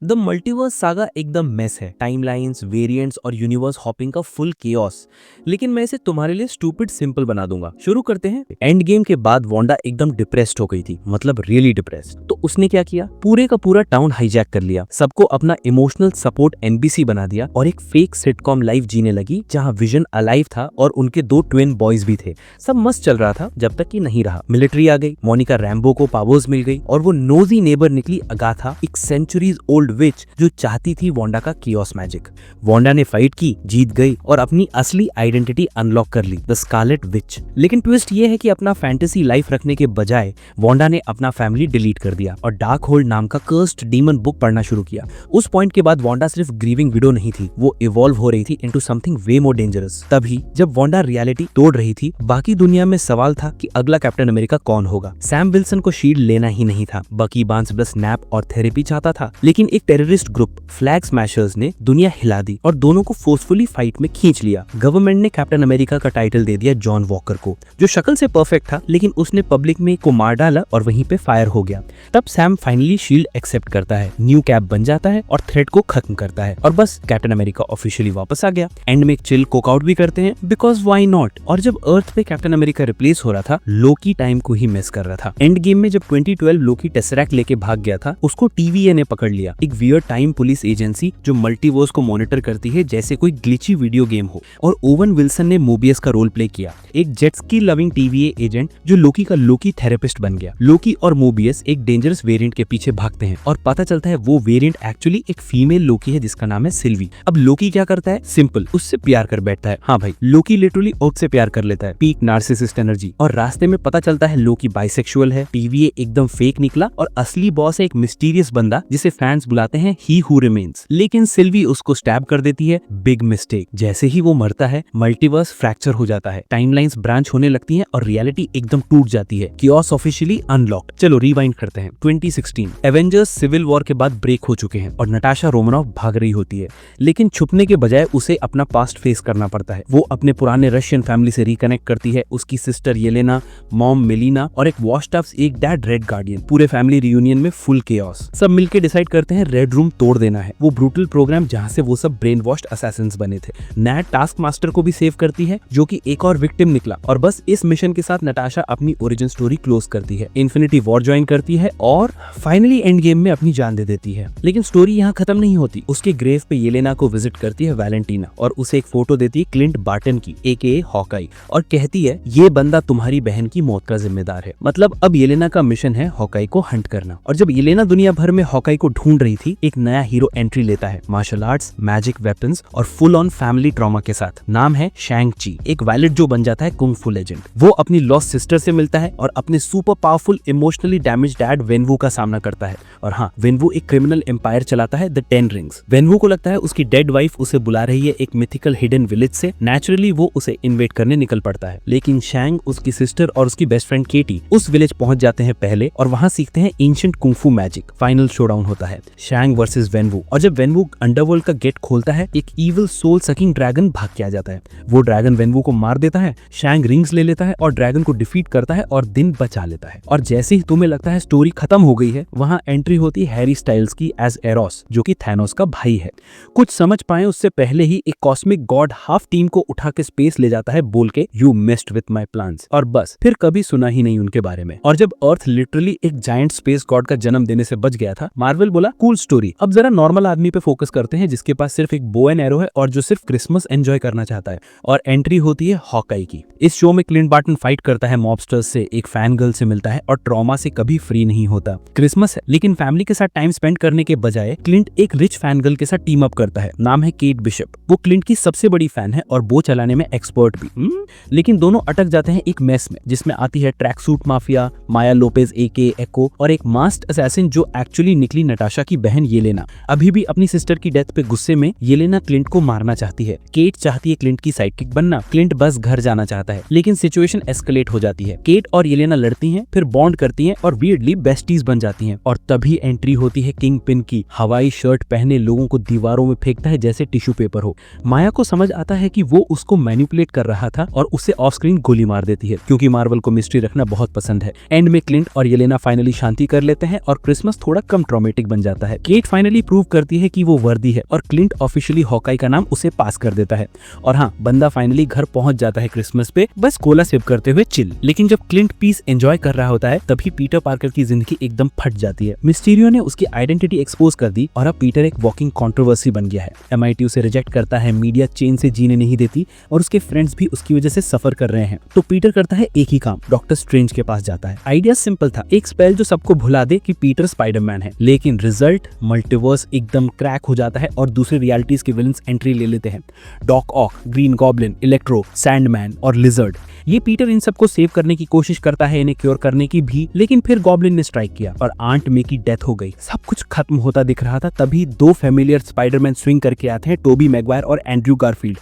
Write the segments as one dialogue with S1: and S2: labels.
S1: The multiverse saga एकदम mess है। Timelines, variants और यूनिवर्स हॉपिंग का फुल केओस। लेकिन मैं इसे तुम्हारे लिए स्टूपिड सिंपल बना दूंगा। शुरू करते हैं। एंड गेम के बाद वांडा एकदम डिप्रेस्ड हो गई थी, मतलब रियली डिप्रेस्ड। तो उसने क्या किया, पूरे का पूरा टाउन हाईजैक कर लिया, सबको अपना इमोशनल सपोर्ट एनबीसी बना दिया और एक फेक सिटकॉम लाइफ जीने लगी जहां विजन अलाइव था और उनके 2 ट्विन बॉयज भी थे। सब मस्त चल रहा था जब तक कि नहीं रहा। मिलिट्री आ गई, मोनिका रैम्बो को पावर्स मिल गई और वो नोजी नेबर निकली अगाथा, एक सेंचुरीज ओल्ड विच जो चाहती थी वांडा का कियोस मैजिक। वांडा ने फाइट की, जीत गई और अपनी असली आइडेंटिटी अनलॉक कर ली, द स्कारलेट विच। लेकिन ट्विस्ट ये है कि अपना फैंटेसी लाइफ रखने के बजाय वांडा ने अपना फैमिली डिलीट कर दिया और डार्क होल्ड नाम का कर्स्ड डीमन बुक पढ़ना शुरू किया। उस पॉइंट के बाद वांडा सिर्फ ग्रीविंग विडो नहीं थी, वो इवॉल्व हो रही थी इनटू समथिंग वे मोर डेंजरस। तभी जब वांडा रियलिटी तोड़ रही थी, बाकी दुनिया में सवाल था कि अगला कैप्टन अमेरिका कौन होगा। सैम विल्सन को शील्ड लेना ही नहीं था, बकी बार्न्स बस नैप और थेरेपी चाहता था। लेकिन एक टेररिस्ट ग्रुप फ्लैग स्मैशर्स ने दुनिया हिला दी और दोनों को फोर्सफुली फाइट में खींच लिया। गवर्नमेंट ने कैप्टन अमेरिका का टाइटल दे दिया जॉन वॉकर को, जो शक्ल से परफेक्ट था, लेकिन उसने पब्लिक में को मार डाला और वहीं पे फायर हो गया। तब सैम फाइनली शील्ड एक्सेप्ट करता है, न्यू कैप बन जाता है और थ्रेट को खत्म करता है और बस कैप्टन अमेरिका ऑफिशियली वापस आ गया। एंड में एक चिल कोकआउट भी करते हैं, बिकॉज व्हाई नॉट। और जब अर्थ पे कैप्टन अमेरिका रिप्लेस हो रहा था, लोकी टाइम को ही मिस कर रहा था। एंड गेम में जब 2012 लोकी टेसरैक्ट लेके भाग गया था, उसको TVA ने पकड़ लिया, एक वियर्ड टाइम पुलिस एजेंसी जो मल्टीवर्स को मॉनिटर करती है जैसे कोई ग्लिची वीडियो गेम हो। और ओवन विल्सन ने मोबियस का रोल प्ले किया, एक jet ski loving TVA agent जो लोकी का लोकी थेरेपिस्ट बन गया। लोकी और मोबियस एक डेंजरस वेरिएंट के पीछे भागते हैं और पता चलता है वो वेरिएंट एक्चुअली एक फीमेल लोकी है जिसका नाम है सिल्वी। अब लोकी क्या करता है, सिंपल, उससे प्यार कर बैठता है। हाँ भाई, लोकी लिटरली ओट से प्यार कर लेता है, पीक नार्सिसिस्ट एनर्जी। और रास्ते में पता चलता है लोकी बाइसेक्सुअल है। TVA एकदम फेक निकला और असली बॉस है एक मिस्टीरियस बंदा जिसे फैंस बुलाते हैं ही हू रिमेन्स। लेकिन सिल्वी उसको स्टैब कर देती है, बिग मिस्टेक। जैसे ही वो मरता है, मल्टीवर्स फ्रैक्चर हो जाता है, टाइमलाइंस ब्रांच होने लगती हैं और रियलिटी एकदम टूट जाती है। Chaos officially unlocked. चलो रिवाइंड करते हैं। 2016 एवेंजर्स सिविल वॉर के बाद ब्रेक हो चुके हैं और नटाशा रोमनॉफ भाग रही होती है, लेकिन छुपने के बजाय उसे अपना पास्ट फेस करना पड़ता है। वो अपने पुराने रशियन फैमिली से रिकनेक्ट करती है, उसकी सिस्टर येलेना, मॉम मेलिना और एक वॉश्ड अप एक डैड रेड गार्डियन। पूरे फैमिली रियूनियन में फुल केओस। सब मिलके डिसाइड करते हैं रेड रूम तोड़ देना है, वो ब्रूटल प्रोग्राम जहां से वो सब ब्रेन वॉश्ड असैसिन्स बने थे। नैट टास्क मास्टर को भी सेव करती है जो कि एक और विक्टिम निकला। और बस इस मिशन के साथ नटाशा अपनी ओरिजिन स्टोरी क्लोज करती है, इन्फिनिटी वॉर ज्वाइन करती है और फाइनली एंड गेम में अपनी जान दे देती है। लेकिन स्टोरी यहाँ खत्म नहीं होती। उसके ग्रेव पे येलेना को विजिट करती है वैलेंटीना और उसे एक फोटो देती है क्लिंट बार्टन की, AKA हॉकाई, और कहती है ये बंदा तुम्हारी बहन की मौत का जिम्मेदार है। मतलब अब येलेना का मिशन है हॉकाई को हंट करना। और जब येलेना दुनिया भर में हॉकाई को ढूंढ रही थी, एक नया हीरो एंट्री लेता है, मार्शल आर्ट्स, मैजिक वेपन्स और फुल ऑन फैमिली ट्रॉमा के साथ। नाम है शैंग ची, एक वायलेट जो बन जाता है कुंग फू लेजेंड। वो अपनी लॉस्ट सिस्टर से मिलता है और अपने super powerful emotionally damage dad वेनवू का सामना करता है। और हाँ, वेनवू एक क्रिमिनल एम्पायर चलाता है, द 10 रिंग्स। वेनवू को लगता है उसकी डेड वाइफ उसे बुला रही है एक मिथिकल हिडन विलेज से। नेचुरली वो उसे इन्वेट करने निकल पड़ता है, लेकिन शैंग, उसकी सिस्टर और उसकी बेस्ट फ्रेंड केटी उस विलेज पहुंच जाते हैं पहले और वहां सीखते हैं एंशिएंट कुंग फू मैजिक। फाइनल शोडाउन होता है, शैंग वर्सेस वेनवू। और जब वेनवू अंडरवर्ल्ड का गेट खोलता है, एक इविल सोल सकिंग ड्रैगन भाग के आ जाता है। वो ड्रैगन वेनवू को मार देता है, शैंग रिंग्स ले लेता है और ड्रैगन को डिफीट करता है और दिन बचा लेता है। और जैसे ही तुम्हें लगता है स्टोरी खत्म हो गई है, वहां एंट्री होती है हैरी स्टाइल्स की एज एरोस, जो कि थैनोस का भाई है। कुछ समझ पाए उससे पहले ही एक कॉस्मिक गॉड हाफ टीम को उठा के स्पेस ले जाता है, बोल के you messed with my plans. और बस फिर कभी सुना ही नहीं उनके बारे में। और जब अर्थ लिटरली एक जायंट स्पेस गॉड का जन्म देने से बच गया था, मार्वल बोला कूल स्टोरी, अब जरा नॉर्मल आदमी पे फोकस करते हैं जिसके पास सिर्फ एक बो एंड एरो है और जो सिर्फ क्रिसमस एंजॉय करना चाहता है। और एंट्री होती है हॉकाई की। इस शो में क्लिंट बार्टन फाइट करता है मॉबस्टर्स से, एक फैन गर्ल से मिलता है और ट्रॉमा से कभी फ्री नहीं होता। क्रिसमस है, लेकिन फैमिली के साथ टाइम स्पेंड करने के बजाय क्लिंट एक रिच फैन गर्ल के साथ टीम अप करता है, नाम है केट बिशप। वो क्लिंट की सबसे बड़ी फैन है और बो चलाने में एक्सपर्ट भी। लेकिन दोनों अटक जाते हैं एक मेस में, जिसमें आती है ट्रैक सूट माफिया, माया लोपेज AKA एको और एक मास्क्ड असैसिन जो एक्चुअली निकली नटाशा की बहन येलेना। अभी भी अपनी सिस्टर की डेथ पे गुस्से में येलेना क्लिंट को मारना चाहती है। केट चाहती है क्लिंट की साइडकिक बनना, क्लिंट बस घर जाना चाहता है, लेकिन सिचुएशन एस्केलेट हो जाती है। केट और येलेना लड़ती हैं, फिर बॉन्ड करती हैं और वियर्डली बेस्टीज बन जाती हैं। और तभी एंट्री होती है किंग पिन की। हवाई शर्ट पहने लोगों को दीवारों में फेंकता है जैसे टिश्यू पेपर हो। माया को समझ आता है कि वो उसको मैनिपुलेट कर रहा था और उसे ऑफ स्क्रीन गोली मार देती है, क्योंकि मार्वल को मिस्ट्री रखना बहुत पसंद है। एंड में क्लिंट और येलेना फाइनली शांति कर लेते हैं और क्रिसमस थोड़ा कम ट्रॉमेटिक बन जाता है। है। केट फाइनली प्रूव करती है कि वो वर्दी है और क्लिंट ऑफिशियली हॉकाई का नाम उसे पास कर देता है। और हाँ, बंदा फाइनली घर पहुंच जाता है क्रिसमस पे, बस कोला सिप करते हुए चिल। लेकिन जब क्लिंट पीस एंजॉय कर रहा होता है तभी पीटर पार्कर की जिंदगी एकदम फट जाती है। मिस्टीरियो ने उसकी आइडेंटिटी एक्सपोज कर दी और अब पीटर एक वॉकिंग कंट्रोवर्सी बन गया है। MIT उसे रिजेक्ट करता है, मीडिया चेन से जीने नहीं देती और उसके फ्रेंड्स भी उसकी वजह से सफर कर रहे हैं। तो पीटर करता है एक ही काम, डॉक्टर स्ट्रेंज के पास जाता है। आइडिया सिंपल था, एक स्पेल जो सबको भुला दे कि पीटर स्पाइडरमैन है। लेकिन रिजल्ट, मल्टीवर्स एकदम क्रैक हो जाता है और दूसरी रियलिटीज के विलन्स एंट्री ले लेते हैं। डॉक ऑक, ग्रीन गॉब्लिन, इलेक्ट्रो, सैंडमैन और लिजर्ड। ये पीटर इन सबको सेव करने की कोशिश करता है, इन्हें क्योर करने की भी, लेकिन फिर गॉब्लिन ने स्ट्राइक किया और आंट मे की डेथ हो गई। सब कुछ खत्म होता दिख रहा था, तभी दो फेमिलियर स्पाइडरमैन स्विंग करके आते हैं, टोबी मैगवायर और एंड्रयू गारफील्ड।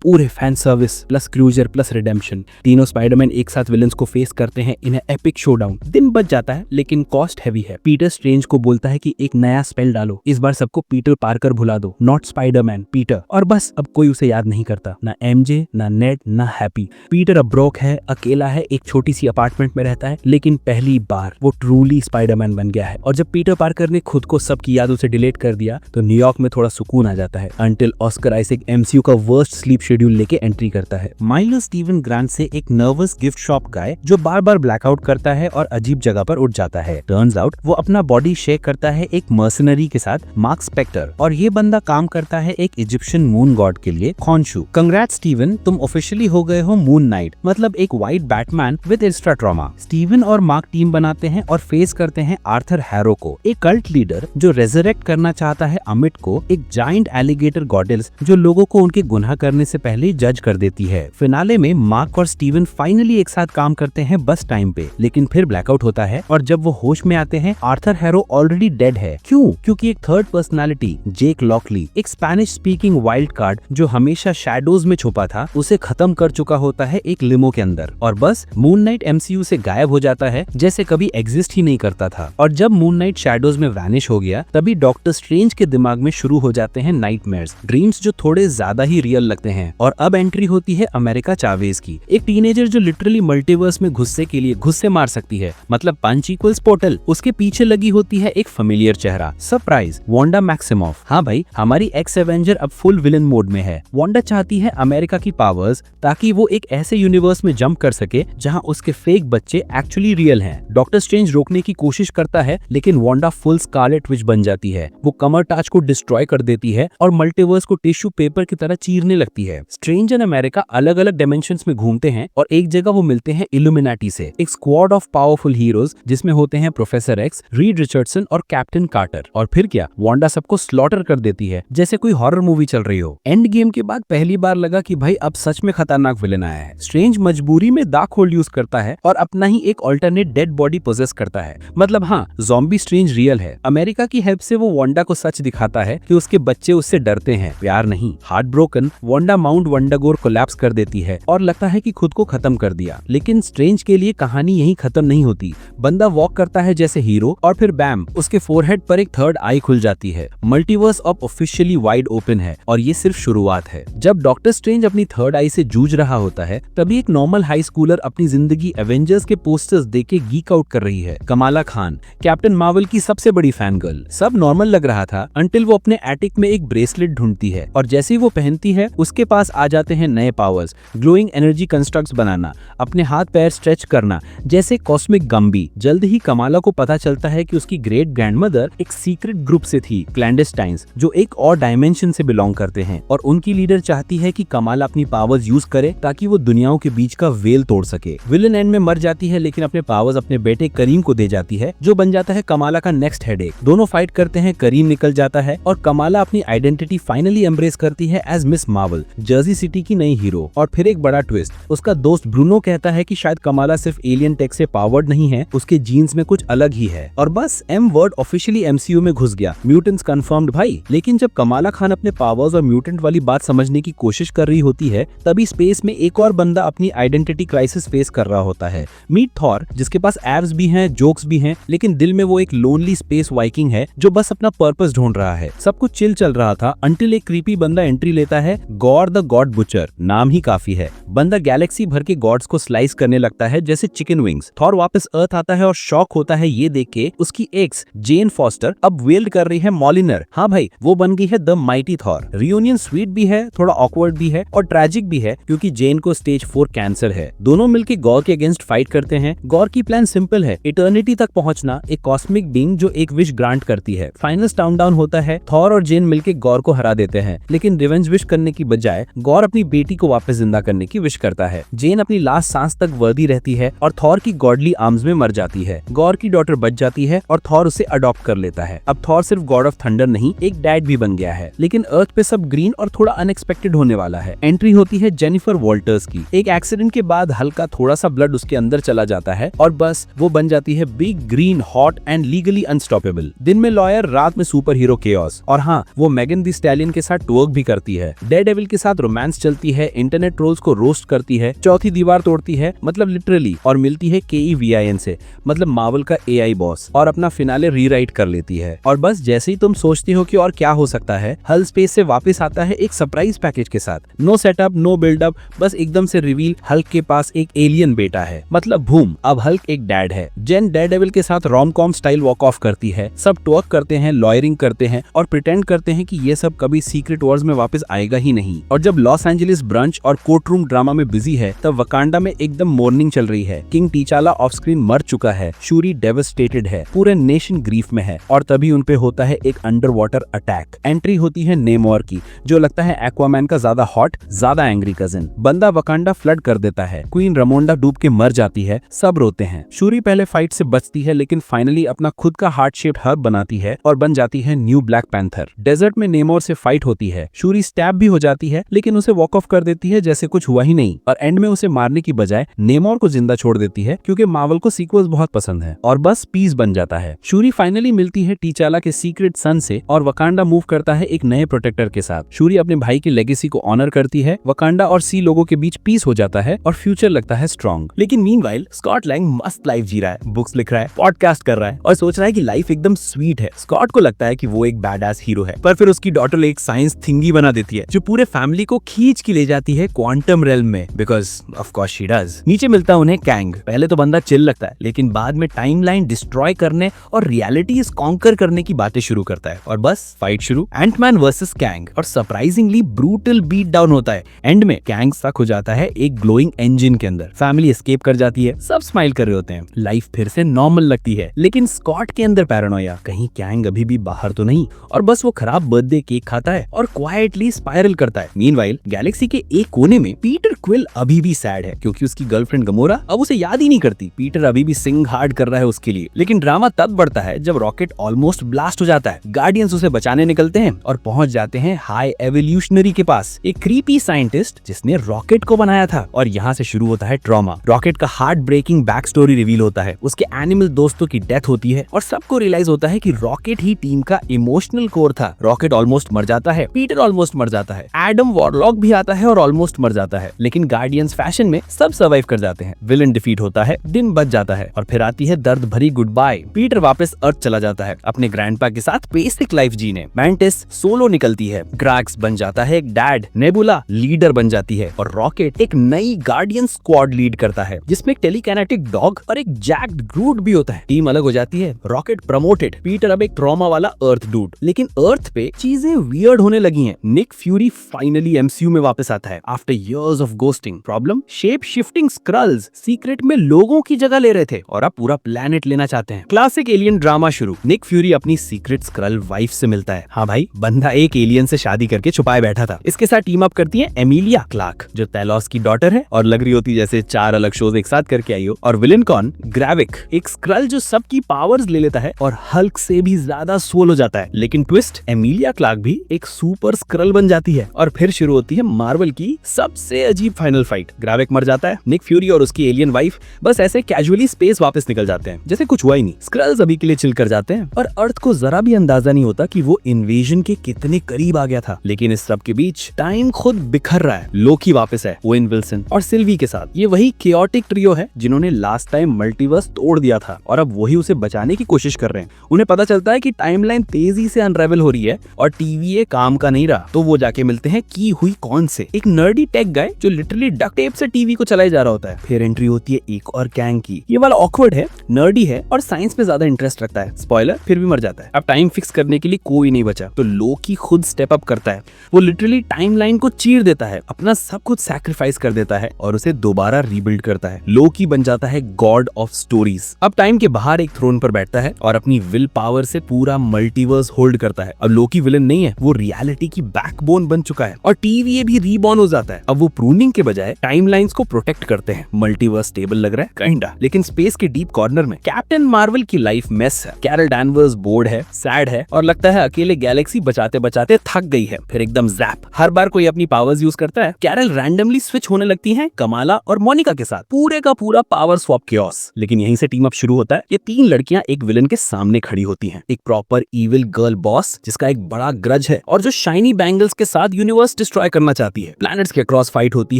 S1: पूरे fan service plus cruiser plus redemption, तीनों स्पाइडरमैन एक साथ विलन्स को फेस करते हैं इन एपिक शोडाउन। दिन बच जाता है लेकिन कॉस्ट हैवी है। पीटर स्ट्रेंज को बोलता है कि एक नया स्पेल डालो, इस बार सबको पीटर पार्कर भुला दो, नॉट स्पाइडरमैन, पीटर। और बस अब कोई उसे याद नहीं करता, ना MJ, ना नेड, ना हैप्पी। पीटर अब ब्रोक है, अकेला है, एक छोटी सी अपार्टमेंट में रहता है, लेकिन पहली बार वो ट्रूली स्पाइडरमैन बन गया है। और जब पीटर पार्कर ने खुद को सबकी यादों से डिलीट कर दिया तो न्यूयॉर्क में थोड़ा सुकून आ जाता है, अंटिल ऑस्कर आइजैक MCU का वर्स्ट स्लीप शेड्यूल लेके एंट्री करता है। माइलस स्टीवन ग्रांट से एक नर्वस गिफ्ट शॉप गाय जो बार बार ब्लैकआउट करता है और अजीब जगह पर उठ जाता है। टर्न्स आउट वो अपना बॉडी शेक करता है एक मर्सनरी के साथ, मार्क स्पेक्टर, और ये बंदा काम करता है एक इजिप्शियन मून गॉड के लिए, खॉन्शु। कंग्रेट्स स्टीवन, तुम ऑफिशियली हो गए हो मून नाइट, मतलब एक white Batman with extra trauma. Steven और मार्क टीम बनाते हैं और फेस करते हैं आर्थर हैरो को, एक कल्ट लीडर जो रेजरेक्ट करना चाहता है अमिट को, एक जायंट एलिगेटर गॉडेस जो लोगों को उनके गुनाह करने से पहले जज कर देती है। फिनाले में मार्क और स्टीवन फाइनली एक साथ काम करते हैं बस टाइम पे, लेकिन फिर ब्लैकआउट होता है और जब वो होश में आते हैं आर्थर हैरो ऑलरेडी डेड है। क्यों? क्योंकि एक थर्ड पर्सनालिटी, जेक लॉकली, एक स्पेनिश स्पीकिंग वाइल्ड कार्ड जो हमेशा शैडोज में छुपा था, उसे खत्म कर चुका होता है एक लिमो के अंदर। और बस मून नाइट MCU से गायब हो जाता है जैसे कभी एग्जिस्ट ही नहीं करता था। और जब मून नाइट शैडोज में वैनिश हो गया तभी डॉक्टर स्ट्रेंज के दिमाग में शुरू हो जाते हैं नाइटमेयर्स, ड्रीम्स जो थोड़े ज्यादा ही रियल लगते हैं। और अब एंट्री होती है अमेरिका चावेज की, एक टीनेजर जो लिटरली मल्टीवर्स में घुसने के लिए घुस्से मार सकती है, मतलब पंच इक्वल्स पोर्टल। उसके पीछे लगी होती है एक फेमिलियर चेहरा, सरप्राइज, वांडा मैक्सिमॉफ। हाँ भाई, हमारी एक्स एवेंजर अब फुल विलन मोड में है। वांडा चाहती है अमेरिका की पावर्स ताकि वो एक ऐसे यूनिवर्स में जंप कर सके जहां उसके फेक बच्चे एक्चुअली रियल हैं। डॉक्टर स्ट्रेंज रोकने की कोशिश करता है लेकिन वांडा फुल स्कारलेट विच बन जाती है। वो कमर टाच को डिस्ट्रॉय कर देती है और मल्टीवर्स को टिश्यू पेपर की तरह चीरने लगती है। स्ट्रेंज एंड अमेरिका अलग अलग डायमेंशंस में घूमते हैं और एक जगह वो मिलते हैं इल्यूमिनाटी से, एक स्क्वाड ऑफ पावरफुल हीरोज जिसमें होते हैं प्रोफेसर एक्स, रीड रिचर्डसन और कैप्टन कार्टर। और फिर क्या, वांडा सबको स्लॉटर कर देती है जैसे कोई हॉरर मूवी चल रही हो। एंड गेम के बाद पहली बार लगा कि भाई अब सच में खतरनाक विलन आया है। स्ट्रेंज मजबूरी में डार्क होल्ड यूज करता है और अपना ही एक ऑल्टरनेट डेड बॉडी पोजेस करता है। मतलब हाँ, ज़ॉम्बी स्ट्रेंज रियल है। अमेरिका की हेल्प से वो वांडा को सच दिखाता है कि उसके बच्चे उससे डरते हैं, प्यार नहीं। Heart broken, Wanda mount Wundagore collapse कर देती है और लगता है कि खुद को खत्म कर दिया। लेकिन स्ट्रेंज के लिए कहानी यहीं खत्म नहीं होती। बंदा वॉक करता है जैसे हीरो और फिर बैम, उसके फोरहेड पर एक थर्ड आई खुल जाती है। मल्टीवर्स अब ऑफिशियली वाइड ओपन है और ये सिर्फ शुरुआत है। जब डॉक्टर स्ट्रेंज अपनी थर्ड आई से जूझ रहा होता है तभी एक नॉर्मल हाई स्कूलर अपनी जिंदगी एवेंजर्स के पोस्टर्स देख के गीक आउट कर रही है। कमाला खान, कैप्टन मार्वल की सबसे बड़ी फैन गर्ल। सब नॉर्मल लग रहा था अंटिल वो अपने एटिक में एक ब्रेसलेट ढूंढती है और जैसे ही वो पहनती है उसके पास आ जाते हैं नए पावर्स, ग्लोइंग एनर्जी कंस्ट्रक्ट्स बनाना, अपने हाथ पैर स्ट्रेच करना जैसे कॉस्मिक गम्बी। जल्द ही कमाला को पता चलता है कि उसकी ग्रेट ग्रैंडमदर एक सीक्रेट ग्रुप से थी, क्लैंडेस्टाइन्स, जो एक और डायमेंशन से बिलोंग करते हैं और उनकी लीडर चाहती है कि कमाला अपनी पावर्स यूज करे ताकि वो दुनियाओं के बीच का वेल तोड़ सके। विलन एंड में मर जाती है लेकिन अपने पावर्स अपने बेटे करीम को दे जाती है जो बन जाता है कमाला का नेक्स्ट हेडेक। दोनों फाइट करते हैं, करीम निकल जाता है और कमाला अपनी आइडेंटिटी फाइनली एम्ब्रेस करती है as Ms Marvel, Jersey City की नई हीरो। और फिर एक बड़ा ट्विस्ट, उसका दोस्त ब्रूनो कहता है कि शायद कमाला सिर्फ एलियन टेक से पावर्ड नहीं है, उसके जीन्स में कुछ अलग ही है। और बस एम वर्ड ऑफिशियली MCU में घुस गया, म्यूटेंट्स कंफर्म्ड भाई। लेकिन जब कमाला खान अपने पावर्स और म्यूटेंट वाली बात समझने की कोशिश कर रही होती है तभी स्पेस में एक और बंदा अपनी आइडेंटिटी क्राइसिस फेस कर रहा होता है। मीट थॉर, जिसके पास एब्स भी हैं, जोक्स भी हैं, लेकिन दिल में वो एक लोनली स्पेस वाइकिंग है जो बस अपना पर्पस ढूंढ रहा है। सब कुछ चिल चल रहा था अंटिल एक क्रीपी बंदा एंट्री लेता है, गॉर द गॉड बुचर। नाम ही काफी है। बंदा गैलेक्सी भर के गॉड्स को स्लाइस करने लगता है जैसे चिकन विंग्स। थॉर वापस अर्थ आता है और शॉक होता है ये देख के उसकी एक्स जेन फॉस्टर अब वेल्ड कर रही है मॉलिनर। हाँ भाई, वो बन गई है the mighty Thor. Reunion sweet भी है, थोड़ा ऑकवर्ड भी है और ट्रैजिक भी है क्योंकि जेन को स्टेज 4 कैंसर है। दोनों मिलकर गॉर के अगेंस्ट फाइट करते हैं। गॉर की प्लान सिंपल है, इटर्निटी तक पहुंचना, एक कॉस्मिक बीइंग जो एक विश ग्रांट करती है। फाइनल डाउन होता है, थॉर और जेन मिलकर गॉर को हरा देते हैं, लेकिन रिवेंज विश करने की बजाय गॉर अपनी बेटी को वापस जिंदा करने की विश करता है। जेन अपनी लास्ट सांस तक वर्दी रहती है और थॉर की गॉडली आर्म्स में मर जाती है। गॉर की डॉटर बच जाती है और थॉर उसे अडॉप्ट कर लेता है। अब थॉर सिर्फ गॉड ऑफ थंडर नहीं, एक डैड भी बन गया है। लेकिन अर्थ पे सब ग्रीन और थोड़ा अनएक्सपेक्टेड होने वाला है। एंट्री होती है जेनिफर वॉल्टर्स की। एक एक्सीडेंट के बाद हल्का थोड़ा सा ब्लड उसके अंदर चला जाता है और बस वो बन जाती है big green hot and legally unstoppable. दिन में लॉयर, रात में सुपर हीरो केओस। और हाँ, वो मेगन दी स्टैलियन के साथ ट्वर्क भी करती है। डेयरडेविल के साथ रोमांस चलती है, इंटरनेट ट्रोल्स को रोस्ट करती है, चौथी दीवार तोड़ती है मतलब लिटरली, और मिलती है KEVIN से मतलब मार्वल का AI बॉस, और अपना फिनाले रीराइट कर लेती है। और बस जैसे ही तुम सोचती हो कि और क्या हो सकता है, हल स्पेस से वापस आता है एक सरप्राइज पैकेज के साथ। नो सेटअप, नो बिल्डअप, बस एकदम से रिवील, हल्क के पास एक एलियन बेटा है, मतलब बूम, अब हल्क एक डैड है। जेन डेयरडेविल के साथ रोम-कॉम स्टाइल वॉक ऑफ करती है। सब ट्वर्क करते हैं, लॉयरिंग करते हैं और प्रिटेंड करते हैं कि ये सब कभी सीक्रेट वॉर्स में वापस आएगा ही नहीं। और जब लॉस एंजलिस ब्रंच और कोर्ट रूम ड्रामा में बिजी है, तब वकांडा में एकदम मॉर्निंग चल रही है। किंग टीचाला ऑफ स्क्रीन मर चुका है, शूरी डेवस्टेटेड है, पूरे नेशन ग्रीफ में है। और तभी उनपे होता है एक अंडर वाटर अटैक। एंट्री होती है नेमोर की, जो लगता है एक्वामैन का ज्यादा हॉट, ज्यादा एंग्री कजिन। बंदा वकांडा फ्लड कर देता है। क्वीन रमोंडा डूब के मर जाती है, सब रोते हैं। शूरी पहले फाइट से बचती है, लेकिन फाइनली अपना खुद का हार्ट शेप्ड हर्ब बनाती है और बन जाती है न्यू ब्लैक पैंथर। डेजर्ट में नेमोर से फाइट होती है। शूरी स्टैब भी हो जाती है, लेकिन उसे वॉक ऑफ कर देती है जैसे कुछ हुआ ही नहीं, और एंड में उसे मारने की बजाय नेमोर को जिंदा छोड़ देती है क्योंकि मार्वल को सीक्वल्स बहुत पसंद है, और बस पीस बन जाता है। शूरी फाइनली मिलती है टीचाला के सीक्रेट सन से और वकांडा मूव करता है एक नए प्रोटेक्टर के साथ। शूरी अपने भाई की लेगेसी को ऑनर करती है। वकांडा और सी लोगों के बीच पीस हो जाता है और फ्यूचर लगता है स्ट्रॉन्ग। लेकिन मीनवाइल स्कॉट लैंग मस्त लाइफ जी रहा है, बुक्स लिख रहा है, पॉडकास्ट कर रहा है और सोच रहा है कि लाइफ एकदम स्वीट है। स्कॉट को लगता है कि वो एक बैडएस हीरो है, पर फिर उसकी डॉटर एक साइंस थिंगी बना देती है जो पूरे फैमिली को खींच के ले जाती है क्वांटम रेल्म में, because of course she does. नीचे मिलता उन्हें कैंग। पहले तो बंदा चिल लगता है, लेकिन बाद में टाइमलाइन डिस्ट्रॉय करने और रियलिटीज कॉन्कर करने की बातें शुरू करता है, और बस फाइट शुरू। एंटमैन वर्सेस कैंग, और सरप्राइजिंगली ब्रूटल बीट डाउन होता है। एंड में कैंग स्टक हो जाता है एक ग्लोइंग इंजन के अंदर। फैमिली एस्केप कर जाती है, सब स्माइल कर रहे होते हैं, लाइफ फिर से नॉर्मल लगती है। लेकिन स्कॉट के अंदर पैरानोया, कहीं कैंग अभी भी बाहर तो नहीं, और बस वो खराब बर्थडे केक खाता है और क्वाइटली स्पाइरल करता है। मीनवाइल गैलेक्सी के एक कोने में पीटर क्विल अभी भी सैड है क्योंकि उसकी गर्लफ्रेंड गमोरा अब उसे याद ही नहीं करती। पीटर अभी भी सिंग हार्ड कर रहा है उसके लिए। लेकिन ड्रामा तब बढ़ता है जब रॉकेट ऑलमोस्ट ब्लास्ट हो जाता है। गार्डियंस उसे बचाने निकलते हैं और पहुंच जाते हैं हाई एवोल्यूशनरी के पास, एक क्रीपी साइंटिस्ट जिसने रॉकेट को बनाया था। और यहाँ से शुरू होता है ट्रॉमा। रॉकेट का heart breaking back story reveal होता है। उसके एनिमल दोस्तों की डेथ होती है और सबको रियलाइज होता है कि रॉकेट ही टीम का इमोशनल कोर था। रॉकेट ऑलमोस्ट मर जाता है, पीटर ऑलमोस्ट मर जाता है, एडम वॉरलॉक भी आता है और ऑलमोस्ट मर जाता है। लेकिन गार्डियंस फैशन में सब सर्वाइव कर जाते हैं। विलन डिफीट होता है, दिन बच जाता है, और फिर आती है दर्द भरी गुड बाय। पीटर वापस अर्थ चला जाता है अपने ग्रैंडपा के साथ बेसिक लाइफ जीने। मैंटिस सोलो निकलती है, ग्रैक्स बन जाता है एक डैड, नेबुला लीडर बन जाती है, और रॉकेट एक नई गार्डियन स्क्वाड लीड करता है जिसमें एक टेलीकाइनेटिक डॉग और एक जैक्ड ग्रूट भी होता है। टीम अलग हो जाती है, रॉकेट प्रमोटेड, पीटर अब एक ट्रॉमा वाला अर्थ डूड। लेकिन अर्थ पे चीजें वियर्ड होने लगी हैं। निक फ्यूरी फाइनली MCU में वापस आता है after years of ghosting. Problem, shape shifting squirrels secret में लोगों की जगह ले रहे थे और अब पूरा प्लेनेट लेना चाहते हैं। क्लासिक एलियन ड्रामा शुरू। निक फ्यूरी अपनी सीक्रेट स्क्रल वाइफ से मिलता है। हाँ भाई, बंदा एक एलियन से शादी करके छुपाए बैठा था। इसके साथ टीम अप करती है एमिलिया क्लार्क, जो थैलोस की डॉटर है और लग रही होती जैसे 4 अलग शोज एक साथ करके आई हो। और विलन कौन? ग्रेविक, एक स्क्रल जो सबकी पावर्स ले लेता है और हल्क से भी ज्यादा सोल हो जाता है। लेकिन ट्विस्ट, एमिलिया क्लार्क भी एक सुपर स्क्रल बन जाती है। और फिर शुरू होती है मार्वल की सबसे अजीब फाइनल फाइट। ग्रेविक मर जाता है, निक फ्यूरी और उसकी एलियन वाइफ बस ऐसे कैजुअली स्पेस वापस निकल जाते हैं जैसे कुछ हुआ ही नहीं। स्क्रल्स अभी के लिए चिल कर जाते हैं और अर्थ को जरा भी अंदाजा नहीं होता कि वो इन्वेजन के कितने करीब आ गया था। लेकिन इस सब के बीच टाइम खुद बिखर रहा है। लोकी वापस है, ओवेन विल्सन विल्सन और सिल्वी के साथ। ये वही केओटिक ट्रियो है जिन्होंने लास्ट टाइम मल्टीवर्स तोड़ दिया था और अब वही उसे बचाने की कोशिश कर रहे हैं। उन्हें पता चलता है कि टाइमलाइन तेजी से अनरेवल हो रही है और टीवीए काम का नहीं रहा, तो वो जाके मिलते हैं की हुई कौन से एक नर्डी टेक गाय जो लिटरली डक्ट टेप से टीवी को चलाया जा रहा होता है। फिर एंट्री होती है एक और गैंग की। ये वाला ऑकवर्ड है, नर्डी है और साइंस पे ज्यादा इंटरेस्ट रखता है। स्पॉइलर, फिर भी मर जाता है। अब टाइम फिक्स करने के लिए कोई नहीं बचा, तो लोकी खुद स्टेप अप करता है। वो लिटरली टाइमलाइन को चीर देता है, अपना सब कुछ सैक्रिफाइस कर देता है और उसे दोबारा रीबिल्ड करता है। लोकी बन जाता है गॉड ऑफ स्टोरीज। अब टाइम के बाहर एक थ्रोन पर बैठता है और अपनी विल पावर से पूरा मल्टीवर्स होल्ड करता है। अब लोकी विलन नहीं है, वो रियलिटी की बैकबोन बन चुका है और टीवीए भी रीबॉर्न हो जाता है। अब वो प्रूनिंग के बजाय टाइमलाइंस को प्रोटेक्ट करते हैं। मल्टीवर्स स्टेबल लग रहा है काइंडा, लेकिन स्पेस के डीप कॉर्नर में कैप्टन मार्वल की लाइफ मेस है। कैरल डैनवर्स बोर्ड है, सैड है और लगता है अकेले गैलेक्सी बचाते बचाते थक गई है। फिर एकदम जैप, हर बार कोई अपनी पावर्स यूज करता है। कैरल रैंडमली स्विच होने लगती है कमाला और मोनिका के साथ, पूरे का पूरा पावर स्वैप कियोस। लेकिन यहीं से टीम अप शुरू होता है। ये तीन लड़कियां एक विलन के सामने खड़ी होती हैं। एक प्रॉपर इविल गर्ल बॉस जिसका एक बड़ा ग्रज है और जो शाइनी बैंगल्स के साथ यूनिवर्स डिस्ट्रॉय करना चाहती है। प्लैनेट्स के क्रॉस फाइट होती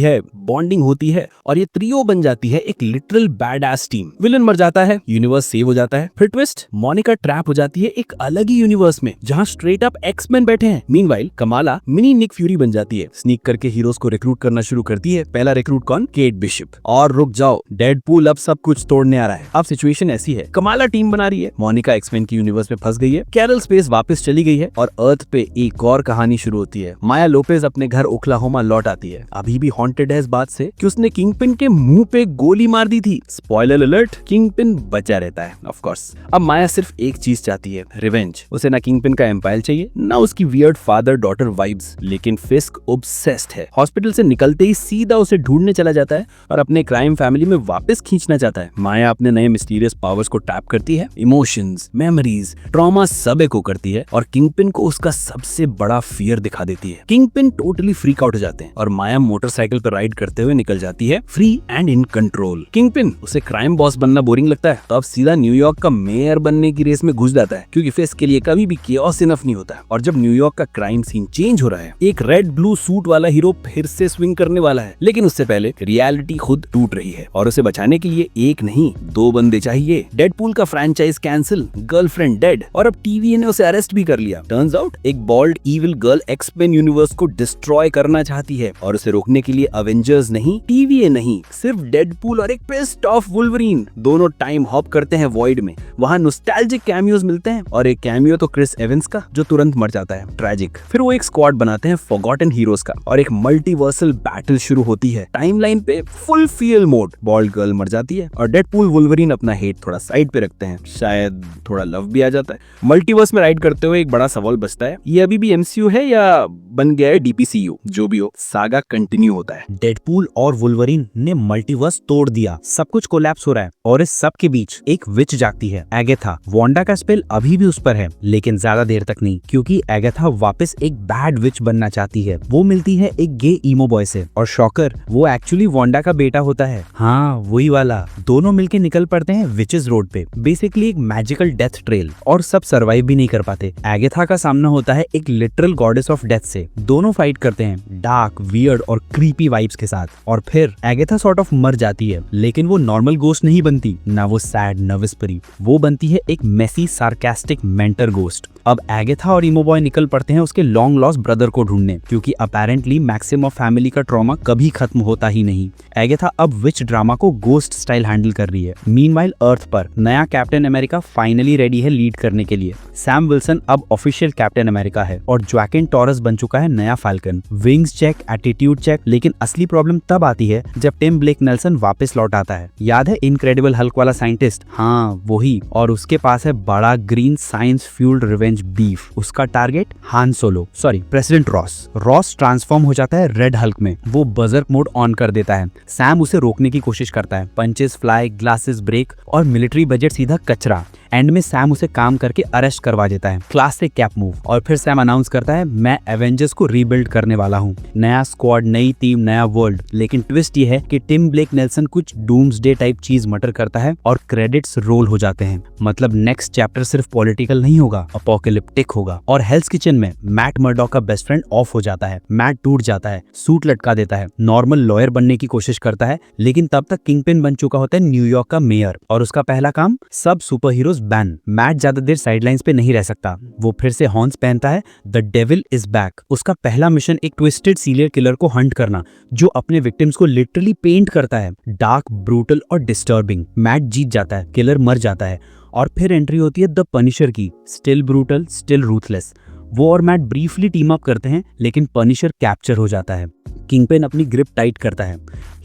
S1: है, बॉन्डिंग होती है और ये ट्रियो बन जाती है एक लिटरल बैडएस टीम। विलन मर जाता है, यूनिवर्स सेव हो जाता है। फिर ट्विस्ट, मोनिका ट्रैप हो जाती है एक अलग ही यूनिवर्स में जहां स्ट्रेट अप एक्समैन बैठे हैं। Meanwhile Kamala mini Nick Fury बन जाती है, स्नीक करके हीरोज को रिक्रूट करना शुरू करती है। पहला रिक्रूट कौन? Kate Bishop. और रुक जाओ, डेडपूल अब सब कुछ तोड़ने आ रहा है। अब सिचुएशन ऐसी है, कमाला टीम बना रही है, मोनिका एक्समैन की यूनिवर्स में फंस गई है, कैरल स्पेस वापस चली गई है और अर्थ पे एक और कहानी शुरू होती है। माया लोपेज अपने घर ओक्लाहोमा लौट आती है, अभी भी हॉन्टेड है इस बात से कि उसने किंगपिन के मुंह पे गोली मार दी थी। स्पॉइलर अलर्ट, किंगपिन बचा रहता है ऑफ कोर्स। अब माया सिर्फ एक चीज चाहती है, रिवेंज। उसे ना किंगपिन का एम्पायर चाहिए, ना उसकी वियर्ड फादर डॉटर वाइब्स, लेकिन फिस्क ऑब्सेस्ड है। हॉस्पिटल से निकलते ही सीधा उसे ढूंढने चला जाता है और अपने क्राइम फैमिली में वापस खींचना चाहता है। माया अपने नए मिस्टीरियस पावर्स को टैप करती है, इमोशंस, मेमोरीज, ट्रॉमा सब एको करती है और किंगपिन को उसका सबसे बड़ा फियर दिखा देती है। किंगपिन टोटली फ्रीक आउट हो जाते हैं और माया मोटरसाइकिल पर राइड करते हुए निकल जाती है, free and in control. Kingpin, उसे क्राइम बॉस बनना बोरिंग लगता है, तो अब सीधा न्यूयॉर्क का मेयर बनने की रेस में घुस जाता है, क्योंकि फेस के लिए कभी भी केओस इनफ नहीं होता। और जब न्यूयॉर्क का क्राइम सीन चेंज हो रहा है, एक रेड ब्लू सूट वाला हीरो फिर से स्विंग करने वाला है, लेकिन उससे पहले रियलिटी खुद टूट रही है और उसे बचाने के लिए एक नहीं दो बंदे चाहिए। डेडपूल का फ्रैंचाइज कैंसिल, गर्लफ्रेंड डेड और अब टीवीए ने उसे अरेस्ट भी कर लिया। टर्न्स आउट एक bold evil girl X Men universe को डिस्ट्रॉय करना चाहती है और उसे रोकने के लिए अवेंजर्स नहीं, टीवीए नहीं, सिर्फ डेडपूल और एक पिस्ड ऑफ वुल्वरीन दोनों टाइम हॉप करते हैं वॉइड में। वहां नॉस्टैल्जिक कैमियोज मिलते हैं और एक कैमियो तो क्रिस एवंस का जो तुरंत मर जाता है, ट्रैजिक। फिर वो एक स्क्वाड बनाते हैं फॉरगॉटन हीरोज का और एक मल्टीवर्सल बैटल शुरू होती है। टाइमलाइन पे full feel mode, bold girl मर जाती है और डेडपूल वुल्वरीन अपना हेट थोड़ा साइड पे रखते हैं, शायद थोड़ा लव भी आ जाता है। मल्टीवर्स में राइड करते हुए एक बड़ा सवाल बचता है, ये अभी भी एमसीयू है या बन गया है डीपीसीयू? जो भी हो, सागा कंटिन्यू होता है।
S2: डेडपूल और वुल्वरीन ने मल्टीवर्स तोड़ दिया, सब कुछ कोलैप्स हो रहा है और इस सब के बीच एक विच जागती है, एगेथा। वांडा का स्पेल अभी भी उस पर है, लेकिन ज्यादा देर तक नहीं, क्योंकि एगेथा वापस एक बैड विच बनना चाहती है। वो मिलती है एक गे ईमो बॉय से और शॉकर वो एक्चुअली वांडा का बेटा होता है। हाँ, वही वाला। दोनों मिलके निकल पड़ते हैं विचेस रोड पे, बेसिकली एक मैजिकल डेथ ट्रेल, और सब सर्वाइव भी नहीं कर पाते। एगेथा का सामना होता है एक लिटरल गॉडेस ऑफ डेथ से। दोनों फाइट करते हैं डार्क, वियर्ड और क्रीपी वाइब्स के साथ और फिर एगेथा सॉर्ट ऑफ मर जाती है, लेकिन वो नॉर्मल गोस्ट नहीं बनती, ना वो सैड नर्वस परी, वो बनती है एक मेसी सार्कास्टिक मेंटर गोस्ट। अब एगेथा और ईमो बॉय निकल पड़ते हैं उसके लॉन्ग लॉस्ट ब्रदर को ढूंढने, क्योंकि अपेरेंटली मैक्सिम ऑफ फैमिली का ट्रॉमा कभी खत्म होता ही नहीं। एगेथा अब विच ड्रामा को गोस्ट स्टाइल हैंडल कर रही है। मीनवाइल अर्थ पर नया कैप्टन अमेरिका फाइनली रेडी है लीड करने के लिए। सैम विल्सन अब ऑफिशियल कैप्टन अमेरिका है और जोआकिन टॉरस बन चुका है नया Falcon. Wings check, attitude check, लेकिन असली प्रॉब्लम तब आती है जब टिम ब्लेक नेल्सन वापस लौट आता है। याद है इनक्रेडिबल हल्क वाला साइंटिस्ट? हाँ, वही। और उसके पास है बड़ा green science fuelled revenge beef. उसका टारगेट हान solo, sorry president Ross. Ross transform हो जाता है रेड हल्क में, वो बजर्क मोड ऑन कर देता है। सैम उसे रोकने की कोशिश करता है, पंचेस फ्लाई, ग्लासेस ब्रेक और मिलिट्री बजट सीधा कचरा। एंड में सैम उसे काम करके अरेस्ट करवा देता है। Classic cap move. और फिर सैम अनाउंस करता है, मैं एवेंजर्स को रीबिल्ड करने वाला हूँ, नया स्क्वाड, नई टीम, नया वर्ल्ड। लेकिन ट्विस्ट ये है कि टिम ब्लेक नेल्सन कुछ डूम्सडे टाइप चीज मटर करता है और क्रेडिट्स रोल हो जाते हैं। मतलब नेक्स्ट चैप्टर सिर्फ पॉलिटिकल नहीं होगा, अपोकलिप्टिक होगा। और हेल्स किचन में मैट मर्डॉक का बेस्ट फ्रेंड ऑफ हो जाता है। मैट टूट जाता है, सूट लटका देता है, नॉर्मल लॉयर बनने की कोशिश करता है, लेकिन तब तक किंगपिन बन चुका होता है न्यूयॉर्क का मेयर। और उसका पहला काम, सब सुपर हीरोज बैन। मैट ज्यादा देर साइडलाइंस पे नहीं रह सकता। वो फिर से हॉर्न्स पहनता है। The devil is back. उसका पहला मिशन एक ट्विस्टेड सीरियल किलर को हंट करना, जो अपने विक्टिम्स को लिटरली पेंट करता है, डार्क, ब्रूटल और डिस्टर्बिंग। मैट जीत जाता है, किलर मर जाता है। और फिर एंट्री होती है द पनिशर की, स्टिल ब्रूटल, स्टिल रूथलेस। वो और मैट ब्रीफली टीम अप करते हैं, लेकिन पनिशर कैप्चर हो जाता है। किंगपिन अपनी ग्रिप टाइट करता है।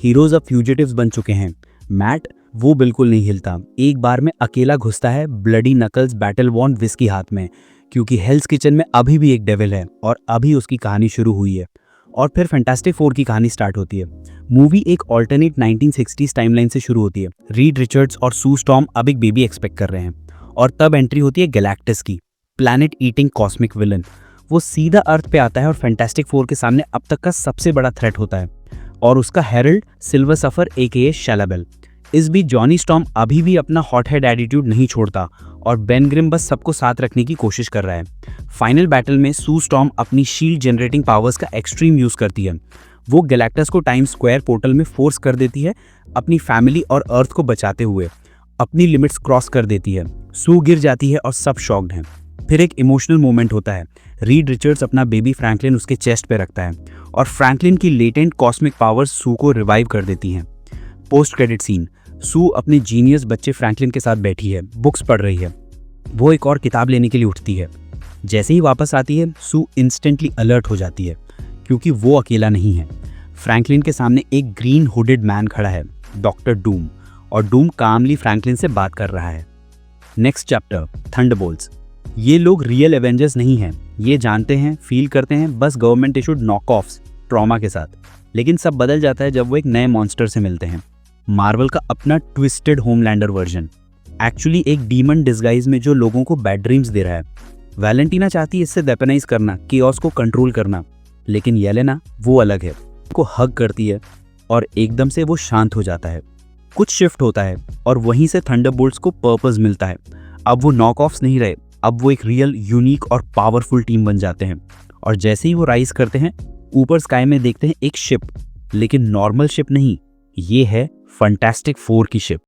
S2: हीरोज अब फ्यूजिटिव्स बन चुके हैं। मैट वो बिल्कुल नहीं हिलता। एक बार में अकेला घुसता है, bloody knuckles battle won whiskey हाथ में, क्योंकि हेल्स किचन में अभी भी एक डेविल है और अभी उसकी कहानी शुरू हुई है। और फिर फैंटास्टिक फोर की कहानी स्टार्ट होती है। मूवी एक ऑल्टरनेट 1960s टाइमलाइन से शुरू होती है। रीड रिचर्ड्स और सू स्टॉर्म अब एक बेबी एक्सपेक्ट कर रहे हैं। और तब एंट्री होती है गैलेक्टस की, प्लैनेट ईटिंग कॉस्मिक विलन। वो सीधा अर्थ पे आता है और फैंटास्टिक फोर के सामने अब तक का सबसे बड़ा थ्रेट होता है। और उसका हेरल्ड सिल्वर सफर AKA शैलाबेल। इस बीच जॉनी स्टॉर्म अभी भी अपना हॉट हेड एटीट्यूड नहीं छोड़ता और बेन ग्रिम बस सबको साथ रखने की कोशिश कर रहा है। फाइनल बैटल में सू स्टॉर्म अपनी शील्ड जनरेटिंग पावर्स का एक्सट्रीम यूज करती है। वो गैलेक्टस को टाइम स्क्वायर पोर्टल में फोर्स कर देती है, अपनी फैमिली और अर्थ को बचाते हुए अपनी लिमिट्स क्रॉस कर देती है। सू गिर जाती है और सब शॉक्ड हैं। फिर एक इमोशनल मोमेंट होता है। रीड रिचर्ड्स अपना बेबी फ्रैंकलिन उसके चेस्ट पे रखता है और फ्रैंकलिन की लेटेंट कॉस्मिक पावर्स सू को रिवाइव कर देती हैं। पोस्ट क्रेडिट सीन, सू अपने जीनियस बच्चे फ्रैंकलिन के साथ बैठी है, बुक्स पढ़ रही है। वो एक और किताब लेने के लिए उठती है। जैसे ही वापस आती है, सू इंस्टेंटली अलर्ट हो जाती है, क्योंकि वो अकेला नहीं है। फ्रैंकलिन के सामने एक ग्रीन हुडेड मैन खड़ा है, डॉक्टर डूम, और डूम कामली फ्रैंकलिन से बात कर रहा है। Next chapter, Thunderbolts. ये लोग रियल एवेंजर्स नहीं हैं, ये जानते हैं, फील करते हैं, बस government issued knock offs trauma के साथ। लेकिन सब बदल जाता है जब वो एक नए मॉन्स्टर से मिलते हैं, मार्वल का अपना ट्विस्टेड होमलैंडर वर्जन, एक्चुअली एक डीमन डिस्गाइज में जो लोगों को बैड ड्रीम्स दे रहा है। वैलेंटीना चाहती है इससे वेपनाइज करना, केओस को कंट्रोल करना, लेकिन येलेना वो अलग है। को हग करती है और एकदम से वो शांत हो जाता है। कुछ शिफ्ट होता है और वहीं से थंडरबोल्ट्स को पर्पस मिलता है। अब वो नॉक ऑफ्स नहीं रहे, अब वो एक रियल, यूनिक और पावरफुल टीम बन जाते हैं। और जैसे ही वो राइज करते हैं, ऊपर स्काई में देखते हैं एक शिप, लेकिन नॉर्मल शिप नहीं, ये है फैंटास्टिक फोर की शिप।